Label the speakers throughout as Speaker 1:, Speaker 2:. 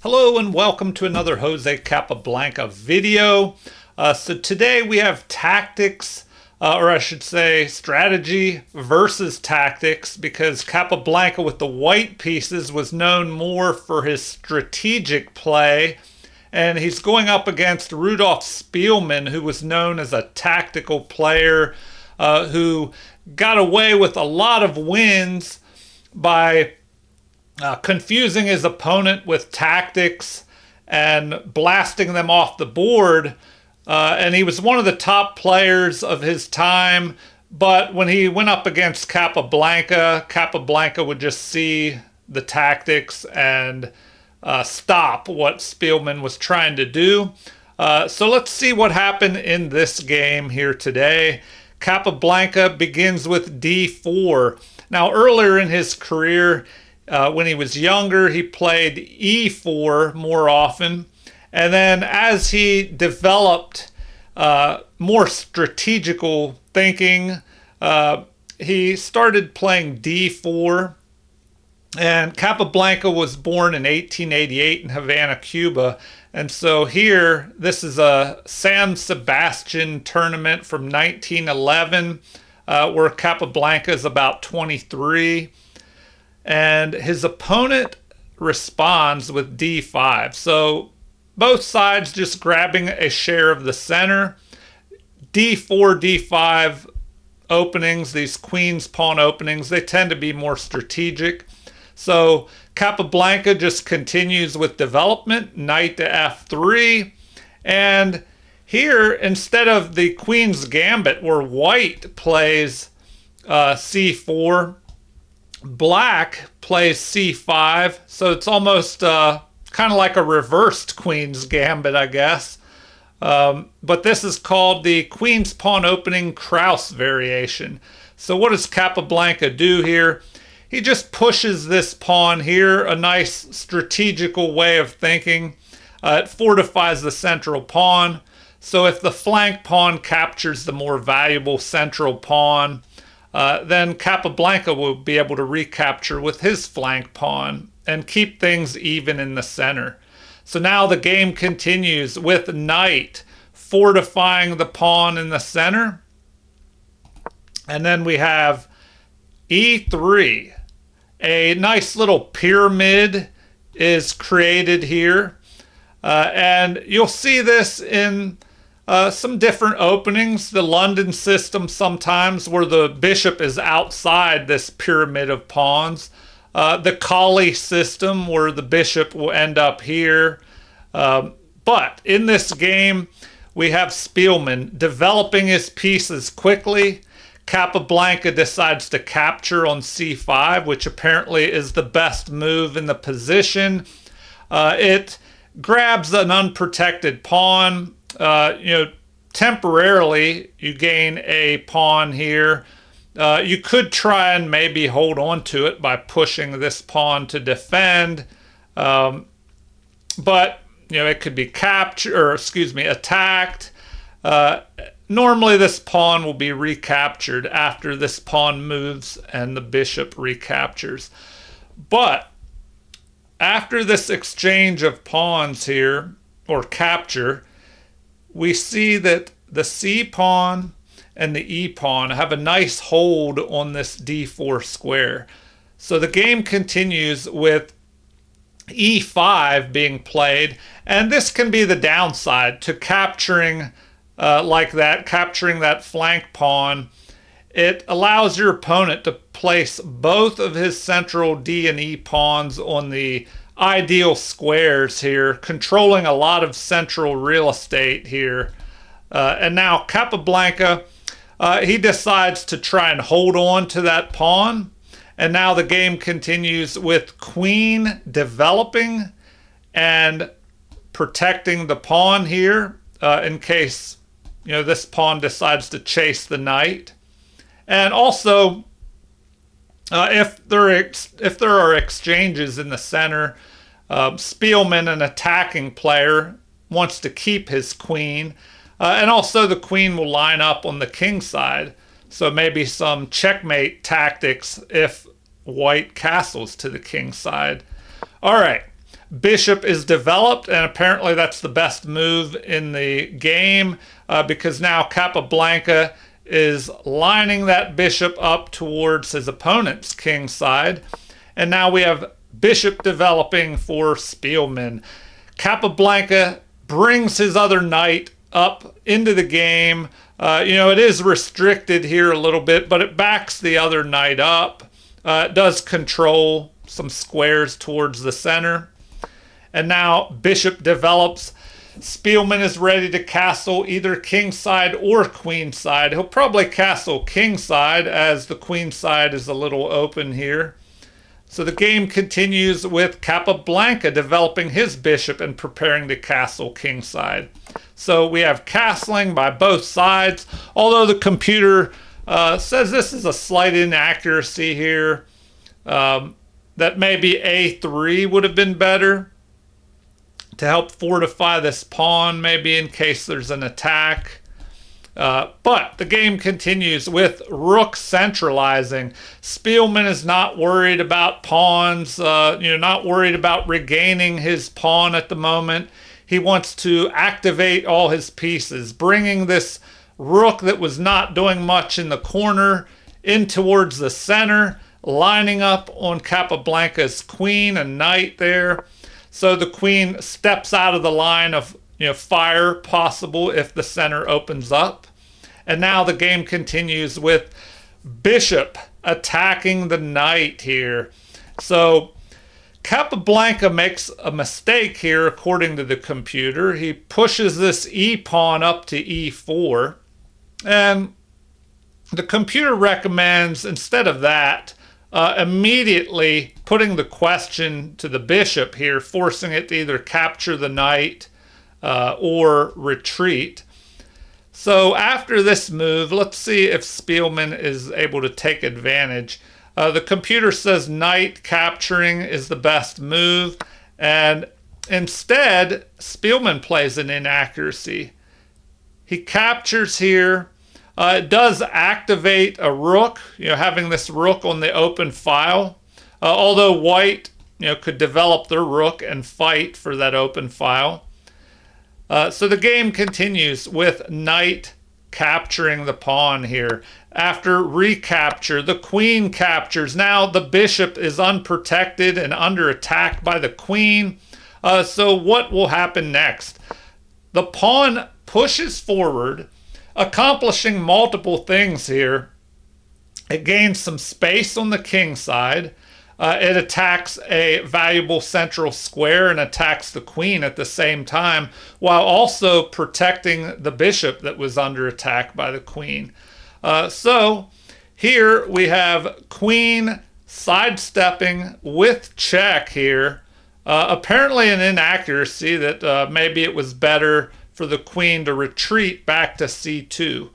Speaker 1: Hello and welcome to another Jose Capablanca video. So today we have tactics, or I should say strategy versus tactics, because Capablanca with the white pieces was known more for his strategic play, and he's going up against Rudolf Spielman, who was known as a tactical player, who got away with a lot of wins by confusing his opponent with tactics and blasting them off the board. And he was one of the top players of his time. But when he went up against Capablanca, Capablanca would just see the tactics and stop what Spielman was trying to do. So let's see what happened in this game here today. Capablanca begins with d4. Now, earlier in his career, when he was younger, he played e4 more often. And then as he developed more strategical thinking, he started playing d4. And Capablanca was born in 1888 in Havana, Cuba. And so here, this is a San Sebastian tournament from 1911, where Capablanca is about 23. And his opponent responds with d5. So both sides just grabbing a share of the center. d4, d5 openings, these queen's pawn openings, they tend to be more strategic. So Capablanca just continues with development, knight to f3. And here, instead of the queen's gambit where white plays c4, black plays c5, so it's almost kind of like a reversed queen's gambit, I guess. But this is called the queen's pawn opening Kraus variation. So what does Capablanca do here? He just pushes this pawn here, a nice strategical way of thinking. It fortifies the central pawn. So if the flank pawn captures the more valuable central pawn, then Capablanca will be able to recapture with his flank pawn and keep things even in the center. So now the game continues with knight fortifying the pawn in the center. And then we have e3. A nice little pyramid is created here. And you'll see this in some different openings. The London system sometimes where the bishop is outside this pyramid of pawns. The Colley system where the bishop will end up here. But in this game, we have Spielman developing his pieces quickly. Capablanca decides to capture on c5, which apparently is the best move in the position. It grabs an unprotected pawn. Temporarily, you gain a pawn here. You could try and maybe hold on to it by pushing this pawn to defend. But, it could be attacked. Normally, this pawn will be recaptured after this pawn moves and the bishop recaptures. But after this exchange of pawns here, or capture, we see that the c pawn and the e pawn have a nice hold on this d4 square. So the game continues with e5 being played, and this can be the downside to capturing like that, capturing that flank pawn. It allows your opponent to place both of his central d and e pawns on the ideal squares here, controlling a lot of central real estate here. And now Capablanca, he decides to try and hold on to that pawn. And now the game continues with queen developing and protecting the pawn here in case this pawn decides to chase the knight. And also, if there are exchanges in the center, Spielman, an attacking player, wants to keep his queen. And also the queen will line up on the king side. So maybe some checkmate tactics if white castles to the king side. All right. bishop is developed, and apparently that's the best move in the game because now Capablanca is lining that bishop up towards his opponent's king side. And now we have bishop developing for Spielman. Capablanca brings his other knight up into the game. It is restricted here a little bit, but it backs the other knight up. It does control some squares towards the center. And now bishop develops. Spielman is ready to castle either king side or queen side. He'll probably castle king side as the queen side is a little open here. So the game continues with Capablanca developing his bishop and preparing to castle king side. So we have castling by both sides, although the computer says this is a slight inaccuracy here, that maybe a3 would have been better to help fortify this pawn, maybe in case there's an attack. But the game continues with rook centralizing. Spielman is not worried about pawns, not worried about regaining his pawn at the moment. He wants to activate all his pieces, bringing this rook that was not doing much in the corner in towards the center, lining up on Capablanca's queen and knight there. So the queen steps out of the line of fire possible if the center opens up. And now the game continues with bishop attacking the knight here. So Capablanca makes a mistake here according to the computer. He pushes this e-pawn up to e4. And the computer recommends, instead of that, immediately putting the question to the bishop here, forcing it to either capture the knight or retreat. So after this move, let's see if Spielman is able to take advantage. The computer says knight capturing is the best move, and instead, Spielman plays an inaccuracy. He captures here. It does activate a rook, having this rook on the open file. Although white, could develop their rook and fight for that open file. So the game continues with knight capturing the pawn here. After recapture, the queen captures. Now the bishop is unprotected and under attack by the queen. So what will happen next? The pawn pushes forward, accomplishing multiple things here. It gains some space on the king side. It attacks a valuable central square and attacks the queen at the same time, while also protecting the bishop that was under attack by the queen. So here we have queen sidestepping with check here. Apparently an inaccuracy that maybe it was better for the queen to retreat back to c2.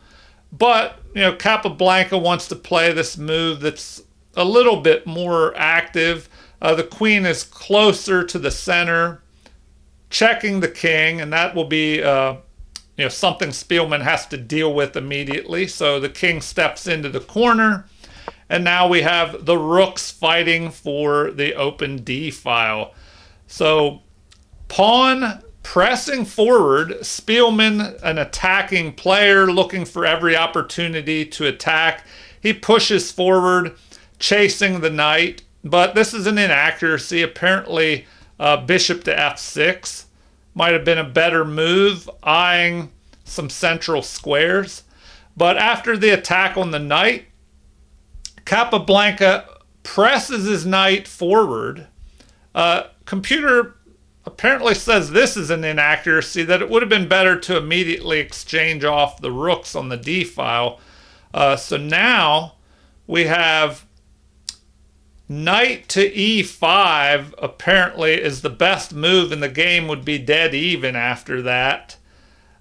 Speaker 1: But, Capablanca wants to play this move that's a little bit more active. The queen is closer to the center, checking the king, and that will be something Spielman has to deal with immediately. So the king steps into the corner, and now we have the rooks fighting for the open d file. So pawn pressing forward, Spielman, an attacking player, looking for every opportunity to attack. He pushes forward, chasing the knight, but this is an inaccuracy. Apparently, bishop to f6 might have been a better move, eyeing some central squares. But after the attack on the knight, Capablanca presses his knight forward. Computer apparently says this is an inaccuracy, that it would have been better to immediately exchange off the rooks on the d file. So now we have knight to e5 apparently is the best move, and the game would be dead even after that.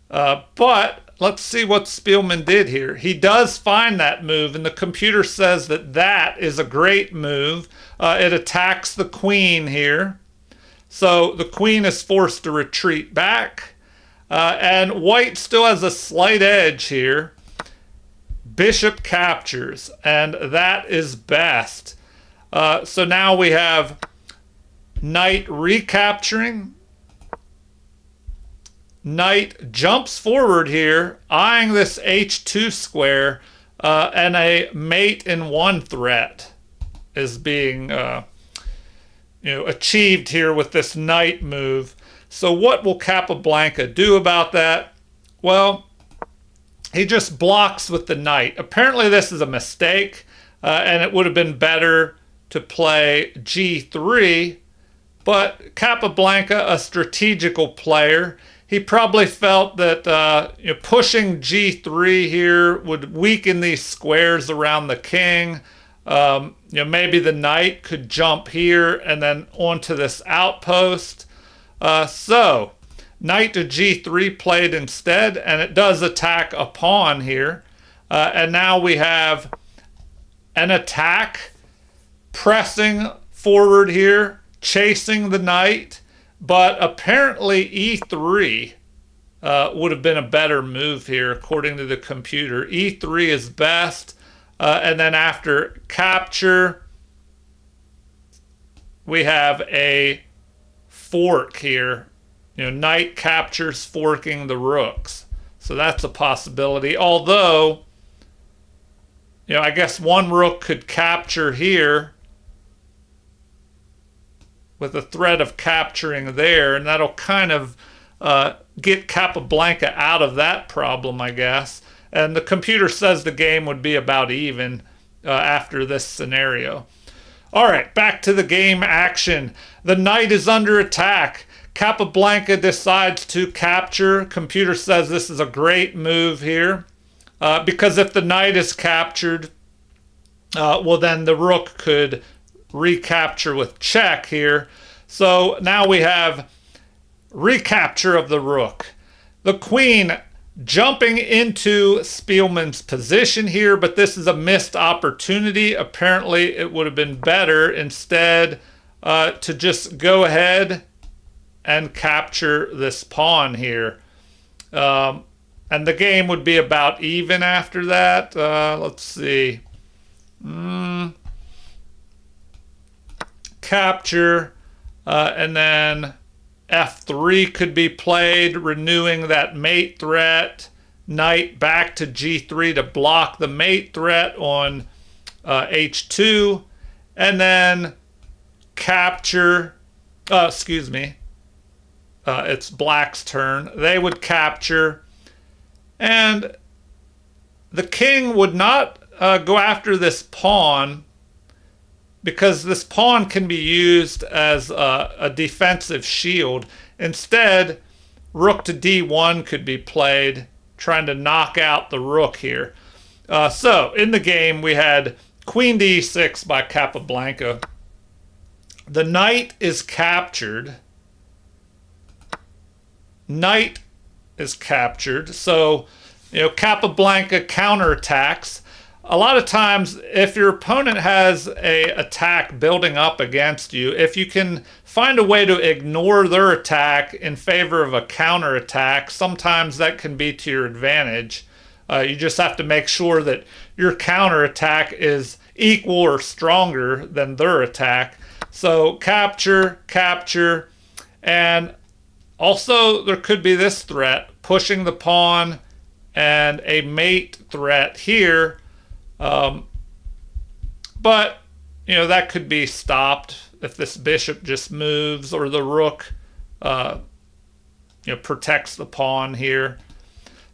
Speaker 1: But let's see what Spielman did here. He does find that move, and the computer says that that is a great move. It attacks the queen here. So the queen is forced to retreat back. And white still has a slight edge here. Bishop captures, and that is best. So now we have Knight recapturing. Knight jumps forward here, eyeing this h2 square, and a mate in one threat is being achieved here with this knight move. So what will Capablanca do about that? Well, he just blocks with the knight. Apparently this is a mistake, and it would have been better to play g3, but Capablanca, a strategical player, he probably felt that pushing g3 here would weaken these squares around the king. Maybe the knight could jump here and then onto this outpost. So knight to g3 played instead, and it does attack a pawn here. And now we have an attack pressing forward here, chasing the knight. But apparently e3 would have been a better move here, according to the computer. e3 is best. And then after capture, we have a fork here. Knight captures, forking the rooks. So that's a possibility. Although, I guess one rook could capture here with a threat of capturing there, and that'll kind of get Capablanca out of that problem, I guess. And the computer says the game would be about even after this scenario. All right, back to the game action. The knight is under attack. Capablanca decides to capture. Computer says this is a great move here, because if the knight is captured, well, then the rook could recapture with check here. So now we have recapture of the rook. The queen jumping into Spielman's position here, but this is a missed opportunity. Apparently it would have been better instead to just go ahead and capture this pawn here. And the game would be about even after that. Let's see. Capture, and then f3 could be played, renewing that mate threat. Knight back to g3 to block the mate threat on h2, and then capture. It's black's turn. They would capture, and the king would not go after this pawn, because this pawn can be used as a defensive shield. Instead, rook to d1 could be played, trying to knock out the rook here. So in the game, we had queen to e6 by Capablanca. The knight is captured. Knight is captured. So, Capablanca counterattacks. A lot of times, if your opponent has a attack building up against you, if you can find a way to ignore their attack in favor of a counterattack, sometimes that can be to your advantage. You just have to make sure that your counterattack is equal or stronger than their attack. So capture, capture, and also there could be this threat, pushing the pawn and a mate threat here. But, that could be stopped if this bishop just moves, or the rook, protects the pawn here.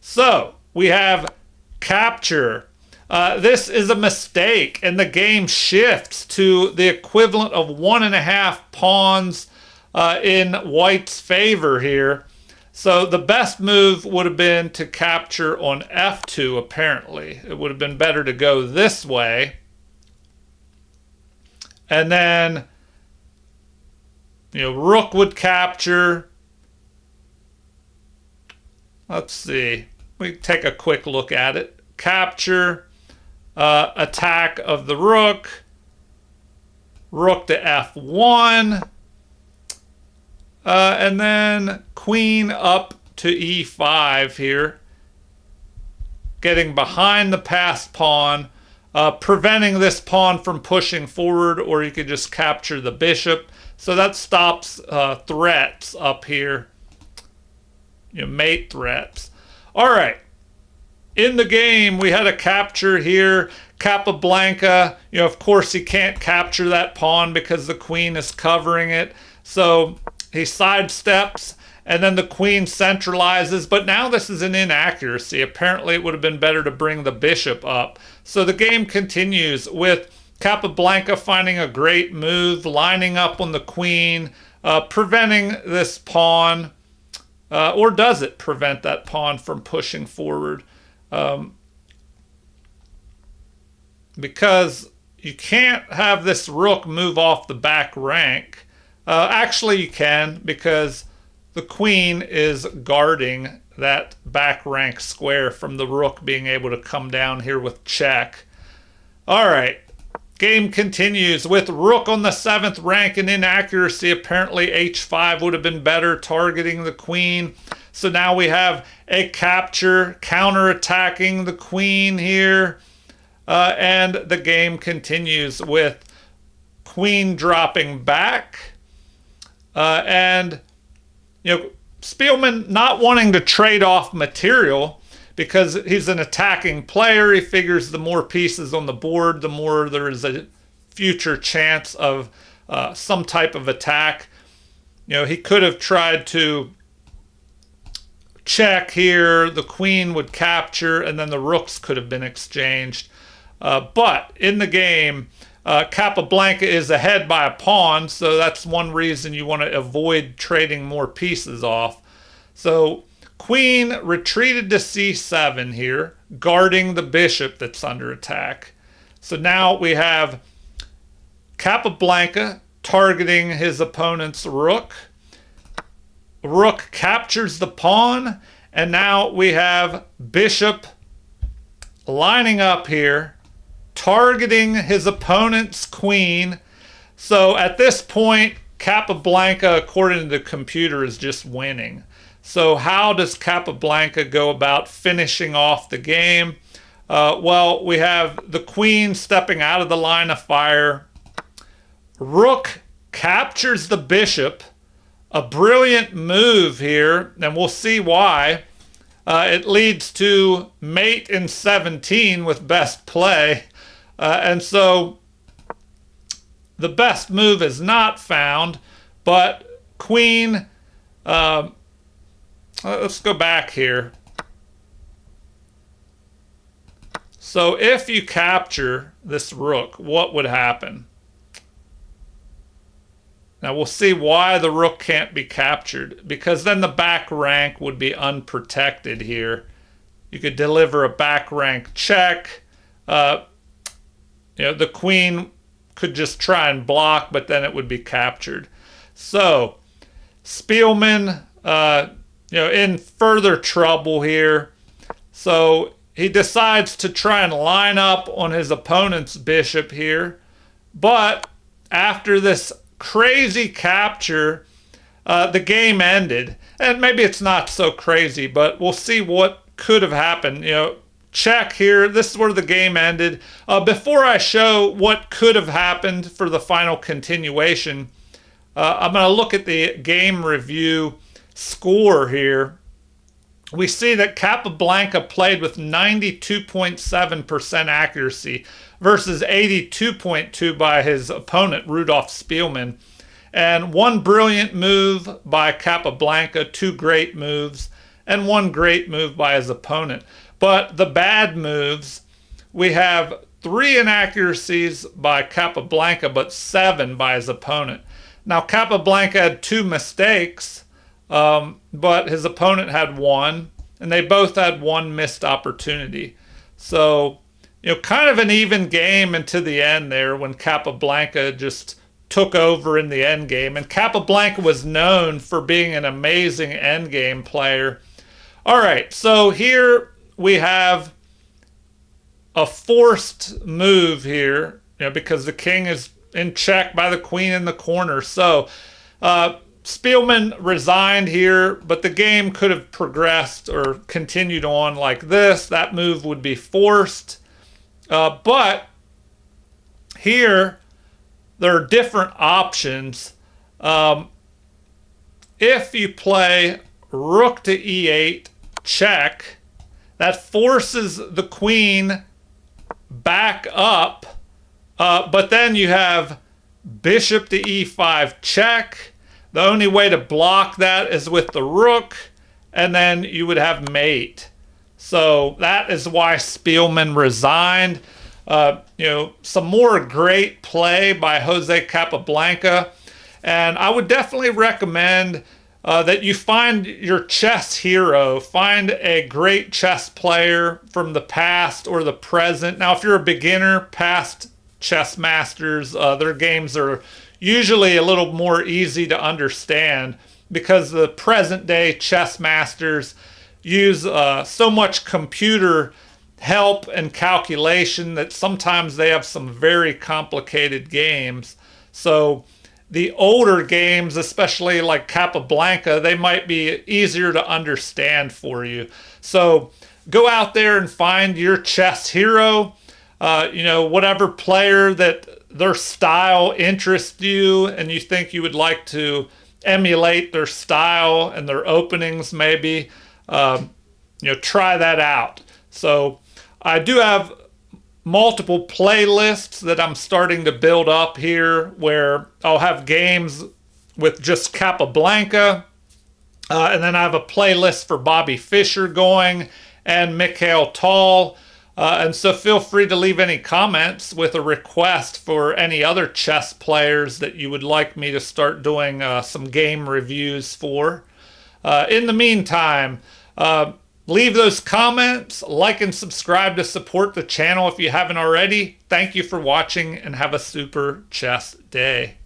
Speaker 1: So we have capture. This is a mistake, and the game shifts to the equivalent of 1.5 pawns in white's favor here. So the best move would have been to capture on f2, apparently. It would have been better to go this way. And then, rook would capture. Let's see. We take a quick look at it. Capture, attack of the rook. Rook to f1. And then queen up to e5 here, getting behind the passed pawn, preventing this pawn from pushing forward, or you could just capture the bishop. So that stops threats up here, mate threats. All right. In the game, we had a capture here. Capablanca, of course he can't capture that pawn because the queen is covering it. So he sidesteps, and then the queen centralizes. But now this is an inaccuracy. Apparently it would have been better to bring the bishop up. So the game continues with Capablanca finding a great move, lining up on the queen, preventing this pawn. Or does it prevent that pawn from pushing forward? Because you can't have this rook move off the back rank. Actually, you can, because the queen is guarding that back rank square from the rook being able to come down here with check. All right. Game continues with rook on the 7th rank, and inaccuracy. Apparently h5 would have been better, targeting the queen. So now we have a capture, counterattacking the queen here. And the game continues with queen dropping back. And Spielman not wanting to trade off material, because he's an attacking player. He figures the more pieces on the board, the more there is a future chance of some type of attack. He could have tried to check here. The queen would capture, and then the rooks could have been exchanged. But in the game, Capablanca is ahead by a pawn, so that's one reason you want to avoid trading more pieces off. So queen retreated to c7 here, guarding the bishop that's under attack. So now we have Capablanca targeting his opponent's rook. Rook captures the pawn, and now we have bishop lining up here, targeting his opponent's queen. So at this point, Capablanca, according to the computer, is just winning. So how does Capablanca go about finishing off the game? Well, we have the queen stepping out of the line of fire. Rook captures the bishop. A brilliant move here, and we'll see why. It leads to mate in 17 with best play. And so the best move is not found, but queen, let's go back here. So if you capture this rook, what would happen? Now we'll see why the rook can't be captured, because then the back rank would be unprotected here. You could deliver a back rank check. The queen could just try and block, but then it would be captured. So Spielman, in further trouble here. So he decides to try and line up on his opponent's bishop here. But after this crazy capture, the game ended. And maybe it's not so crazy, but we'll see what could have happened. Check here. This is where the game ended. Before I show what could have happened for the final continuation, I'm going to look at the game review score here. We see that Capablanca played with 92.7% accuracy versus 82.2% by his opponent, Rudolf Spielman. And one brilliant move by Capablanca, two great moves, and one great move by his opponent. But the bad moves, we have 3 inaccuracies by Capablanca, but 7 by his opponent. Now, Capablanca had 2 mistakes, but his opponent had 1, and they both had 1 missed opportunity. So, kind of an even game into the end there when Capablanca just took over in the endgame. And Capablanca was known for being an amazing endgame player. All right, so here we have a forced move here, because the king is in check by the queen in the corner. So Spielman resigned here, but the game could have progressed or continued on like this. That move would be forced. But here, there are different options. If you play rook to e8, check, that forces the queen back up, but then you have bishop to e5 check. The only way to block that is with the rook, and then you would have mate. So that is why Spielman resigned. Some more great play by Jose Capablanca. And I would definitely recommend that you find your chess hero. Find a great chess player from the past or the present. Now, if you're a beginner, past chess masters, their games are usually a little more easy to understand because the present day chess masters use so much computer help and calculation that sometimes they have some very complicated games. So the older games, especially like Capablanca, they might be easier to understand for you. So go out there and find your chess hero, whatever player that their style interests you and you think you would like to emulate their style and their openings maybe. Try that out. So I do have multiple playlists that I'm starting to build up here where I'll have games with just Capablanca, and then I have a playlist for Bobby Fischer going and Mikhail Tal. And so feel free to leave any comments with a request for any other chess players that you would like me to start doing some game reviews for. In the meantime, leave those comments, like and subscribe to support the channel if you haven't already. Thank you for watching and have a super chess day.